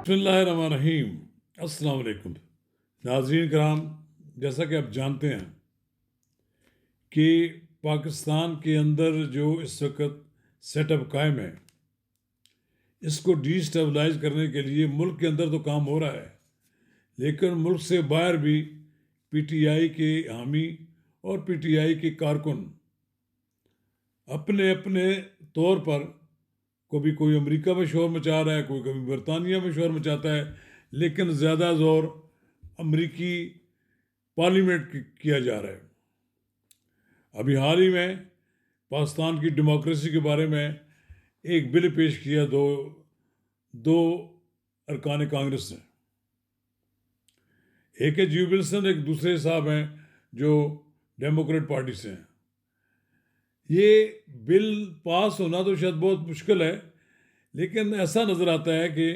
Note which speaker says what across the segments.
Speaker 1: बिस्मिल्लाहिर्रहमानिर्रहीम। अस्सलाम वालेकुम नाज़रीन कराम, जैसा कि आप जानते हैं कि पाकिस्तान के अंदर जो इस वक्त सेटअप कायम है, इसको डिस्टेबलाइज करने के लिए मुल्क के अंदर तो काम हो रहा है, लेकिन मुल्क से बाहर भी पीटीआई के हामी और पीटीआई के कारकुन अपने अपने तौर पर कभी कोई अमेरिका में शोर मचा रहा है, कोई कभी बरतानिया में शोर मचाता है, लेकिन ज़्यादा ज़ोर अमेरिकी पार्लियामेंट किया जा रहा है। अभी हाल ही में पाकिस्तान की डेमोक्रेसी के बारे में एक बिल पेश किया दो अरकान कांग्रेस ने। एक है जी विल्सन, एक दूसरे साहब हैं जो डेमोक्रेट पार्टी से हैं। ये बिल पास होना तो शायद बहुत मुश्किल है, लेकिन ऐसा नज़र आता है कि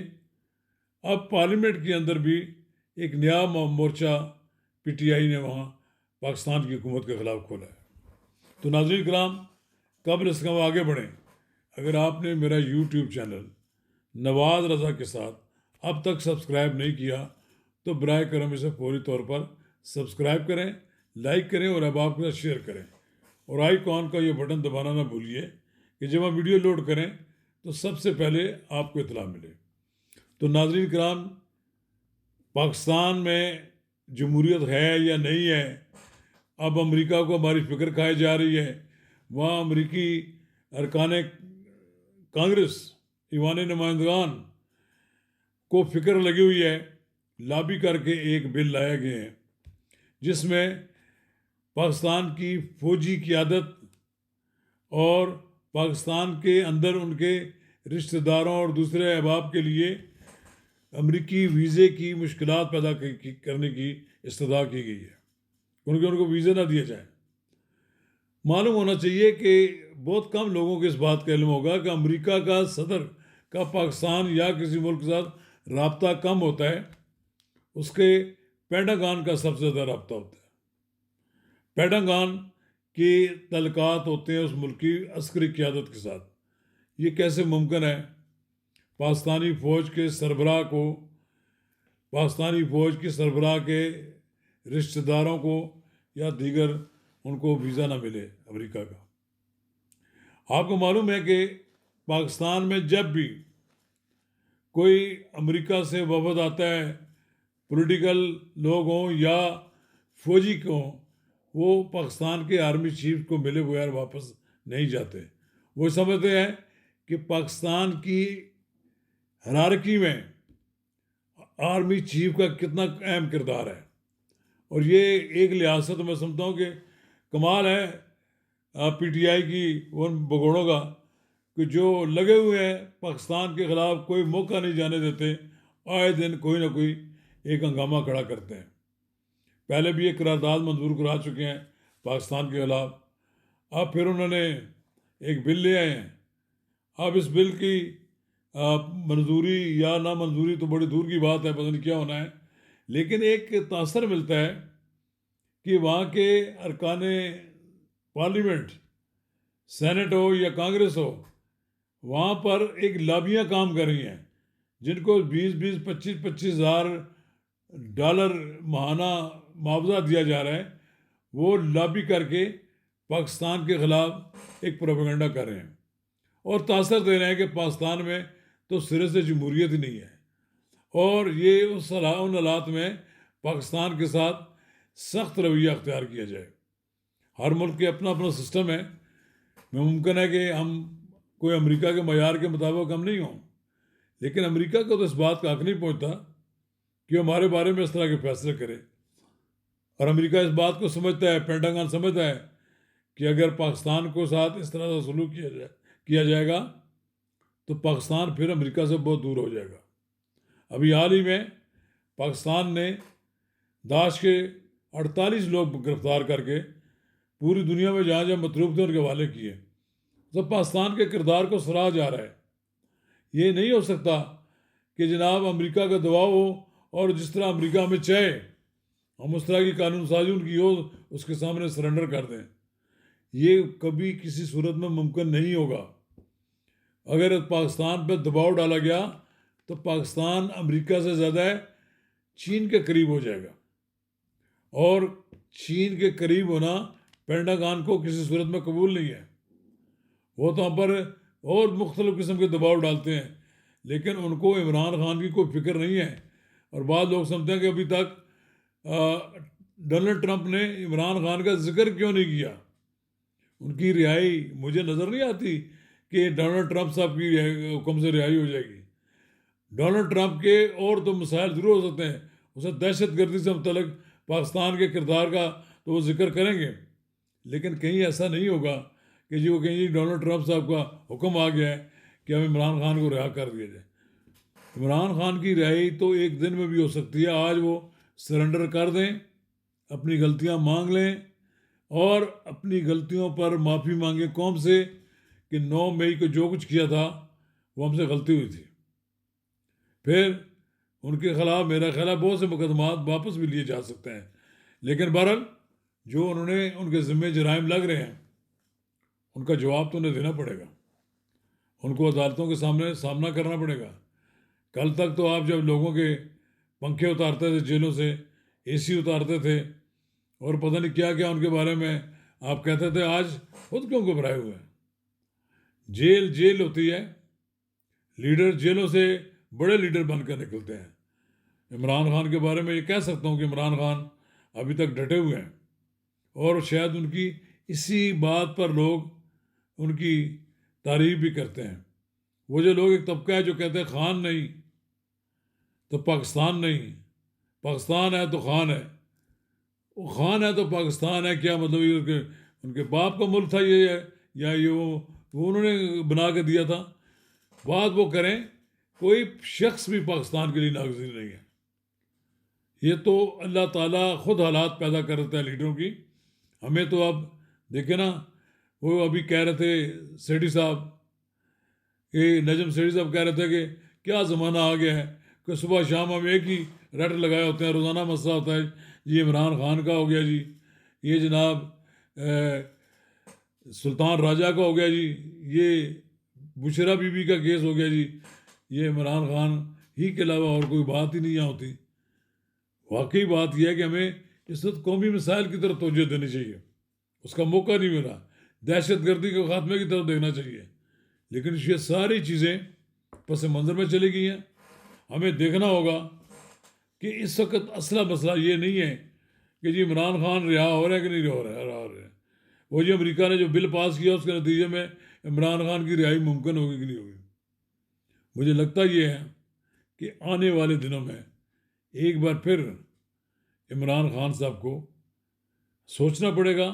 Speaker 1: अब पार्लियामेंट के अंदर भी एक नया मोर्चा पीटीआई ने वहाँ पाकिस्तान की हुकूमत के ख़िलाफ़ खोला है। तो नाज़रीन कराम, कब्ल इसका हम आगे बढ़ें, अगर आपने मेरा यूट्यूब चैनल नवाज़ रज़ा के साथ अब तक सब्सक्राइब नहीं किया तो बराए करम इसे फौरी तौर पर सब्सक्राइब करें, लाइक करें और अब आपके साथ शेयर करें। और आइकॉन का ये बटन दबाना ना भूलिए कि जब हम वीडियो लोड करें तो सबसे पहले आपको इतला मिले। तो नाज़रीन कराम, पाकिस्तान में जमहूरियत है या नहीं है, अब अमेरिका को हमारी फ़िक्र खाई जा रही है। वहाँ अमेरिकी अरकान कांग्रेस, ईवान नुमाइंदगान को फ़िक्र लगी हुई है, लॉबी करके एक बिल लाया गया है जिसमें पाकिस्तान की फ़ौजी क़ियादत और पाकिस्तान के अंदर उनके रिश्तेदारों और दूसरे अहबाब के लिए अमेरिकी वीज़े की मुश्किलात पैदा करने की इस्तदा की गई है, क्योंकि उनको वीज़ा ना दिया जाए। मालूम होना चाहिए कि बहुत कम लोगों को इस बात का इल्म होगा कि अमेरिका का सदर का पाकिस्तान या किसी मुल्क के साथ रब्ता कम होता है, उसके पेंटागन का सबसे ज़्यादा रब्ता होता है। पेंटागन के तल्लुकात होते हैं उस मुल्क की अस्करी क़ियादत के साथ। ये कैसे मुमकिन है? पाकिस्तानी फ़ौज के सरबराह को, पाकिस्तानी फ़ौज की सरबराह के रिश्तेदारों को या दीगर उनको वीज़ा ना मिले अमेरिका का। आपको मालूम है कि पाकिस्तान में जब भी कोई अमेरिका से वफद आता है, पॉलिटिकल लोग हों या फौजी को, वो पाकिस्तान के आर्मी चीफ को मिले बगैर वापस नहीं जाते। वो समझते हैं कि पाकिस्तान की हायरार्की में आर्मी चीफ का कितना अहम किरदार है। और ये एक लिहाज से तो मैं समझता हूँ कि कमाल है पीटीआई की उन भगोड़ों का कि जो लगे हुए हैं पाकिस्तान के ख़िलाफ़, कोई मौका नहीं जाने देते, आए दिन कोई ना कोई एक हंगामा खड़ा करते हैं। पहले भी एक करारदाद मंजूर करा चुके हैं पाकिस्तान के ख़िलाफ़, अब फिर उन्होंने एक बिल ले आए हैं। अब इस बिल की मंजूरी या ना मंजूरी तो बड़ी दूर की बात है, पता नहीं क्या होना है, लेकिन एक तासर मिलता है कि वहाँ के अरकान पार्लियामेंट, सेनेट हो या कांग्रेस हो, वहाँ पर एक लॉबियाँ काम कर रही हैं जिनको 20-20, 25-25 हज़ार डॉलर माहाना मुआवजा दिया जा रहा है। वो लॉबी करके पाकिस्तान के ख़िलाफ़ एक प्रोपेगेंडा कर रहे हैं और तासर दे रहे हैं कि पाकिस्तान में तो सिरे से जमहूरियत ही नहीं है, और ये उन हालात में पाकिस्तान के साथ सख्त रवैया अख्तियार किया जाए। हर मुल्क के अपना अपना सिस्टम है। मुमकिन है कि हम कोई अमेरिका के मयार के मुताबिक हम नहीं हों, लेकिन अमेरिका को तो इस बात का हक नहीं पहुंचता कि हमारे बारे में इस तरह के फैसले करे। और अमेरिका इस बात को समझता है, पेंटागन समझता है कि अगर पाकिस्तान को साथ इस तरह से सलूक किया जाएगा तो पाकिस्तान फिर अमेरिका से बहुत दूर हो जाएगा। अभी हाल ही में पाकिस्तान ने दाश के 48 लोग गिरफ्तार करके पूरी दुनिया में जहाँ जहाँ मतलूब थे उनके हवाले किए। सब पाकिस्तान के किरदार को सराहा जा रहा है। ये नहीं हो सकता कि जनाब अमेरिका का दबाव हो और जिस तरह अमेरिका हमें चाहे हम उस तरह की कानून साजी उनकी हो, उसके सामने सरेंडर कर दें। ये कभी किसी सूरत में मुमकिन नहीं होगा। अगर पाकिस्तान पर दबाव डाला गया तो पाकिस्तान अमेरिका से ज़्यादा चीन के करीब हो जाएगा, और चीन के करीब होना पेंटागन को किसी सूरत में कबूल नहीं है। वो तो हम पर और मुख्तलिफ़ किस्म के दबाव डालते हैं, लेकिन उनको इमरान खान की कोई फिक्र नहीं है। और बाद लोग समझते हैं कि अभी तक डोनाल्ड ट्रंप ने इमरान खान का जिक्र क्यों नहीं किया। उनकी रिहाई मुझे नज़र नहीं आती कि डोनाल्ड ट्रंप साहब की हुक्म से रिहाई हो जाएगी। डोनाल्ड ट्रंप के और तो मसाइल ज़रूर हो सकते हैं, उसे दहशत गर्दी से मुतल्लिक पाकिस्तान के किरदार का तो वो जिक्र करेंगे, लेकिन कहीं ऐसा नहीं होगा कि जी वो कहीं डोनाल्ड ट्रंप साहब का हुक्म आ गया है कि हम इमरान खान को रिहा कर दिया जाए। इमरान खान की रिहाई तो एक दिन में भी हो सकती है। आज वो सरेंडर कर दें, अपनी गलतियां मांग लें और अपनी गलतियों पर माफ़ी मांगे कौम से कि 9 मई को जो कुछ किया था वो हमसे गलती हुई थी। फिर उनके खिलाफ मेरा ख्याल है बहुत से मुकदमात वापस भी लिए जा सकते हैं, लेकिन बहरहाल जो उन्होंने उनके ज़िम्मे जराइम लग रहे हैं उनका जवाब तो उन्हें देना पड़ेगा, उनको अदालतों के सामने सामना करना पड़ेगा। कल तक तो आप जब लोगों के पंखे उतारते थे जेलों से, एसी उतारते थे और पता नहीं क्या क्या उनके बारे में आप कहते थे, आज खुद क्यों घबराए हुए हैं। जेल जेल होती है, लीडर जेलों से बड़े लीडर बनकर निकलते हैं। इमरान खान के बारे में ये कह सकता हूँ कि इमरान खान अभी तक डटे हुए हैं, और शायद उनकी इसी बात पर लोग उनकी तारीफ भी करते हैं। वो जो लोग एक तबका है जो कहते हैं खान नहीं तो पाकिस्तान नहीं, पाकिस्तान है तो खान है, वो खान है तो पाकिस्तान है, क्या मतलब ये उनके उनके बाप का मुल्क था ये है, या ये वो उन्होंने बना के दिया था। बात वो करें, कोई शख्स भी पाकिस्तान के लिए नागज़ीर नहीं है। ये तो अल्लाह ताला खुद हालात पैदा कर देता है लीडरों की। हमें तो अब देखे ना, वो अभी कह रहे थे सेठी साहब, ये नजम सेठी साहब कह रहे थे कि क्या ज़माना आ गया है कि सुबह शाम हम एक ही रट लगाए होते हैं, रोज़ाना मसला होता है जी इमरान खान का हो गया जी, ये जनाब सुल्तान राजा का हो गया जी, ये बुशरा बीबी का केस हो गया जी, ये इमरान खान ही के अलावा और कोई बात ही नहीं यहाँ होती। वाकई बात यह है कि हमें इस वक्त कौमी मसाइल की तरफ तवज्जो देनी चाहिए, उसका मौका नहीं मिला। दहशत गर्दी के खात्मे की तरफ देखना चाहिए, लेकिन ये सारी चीज़ें पस मंज़र में चली गई हैं। हमें देखना होगा कि इस वक्त असला मसला ये नहीं है कि जी इमरान खान रिहा हो रहा है कि नहीं हो रहा है। वो जो अमेरिका ने जो बिल पास किया उसके नतीजे में इमरान खान की रिहाई मुमकिन होगी कि नहीं होगी। मुझे लगता ये है कि आने वाले दिनों में एक बार फिर इमरान खान साहब को सोचना पड़ेगा,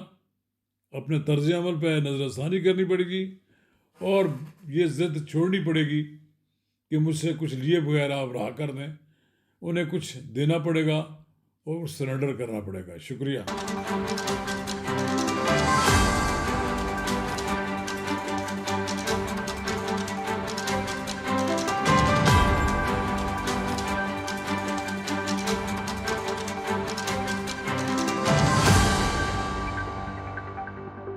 Speaker 1: अपने तर्ज अमल पर नज़रसानी करनी पड़ेगी और ये ज़िद छोड़नी पड़ेगी कि मुझसे कुछ लिए बगैर आप रहा कर दें। उन्हें कुछ देना पड़ेगा और सरेंडर करना पड़ेगा। शुक्रिया।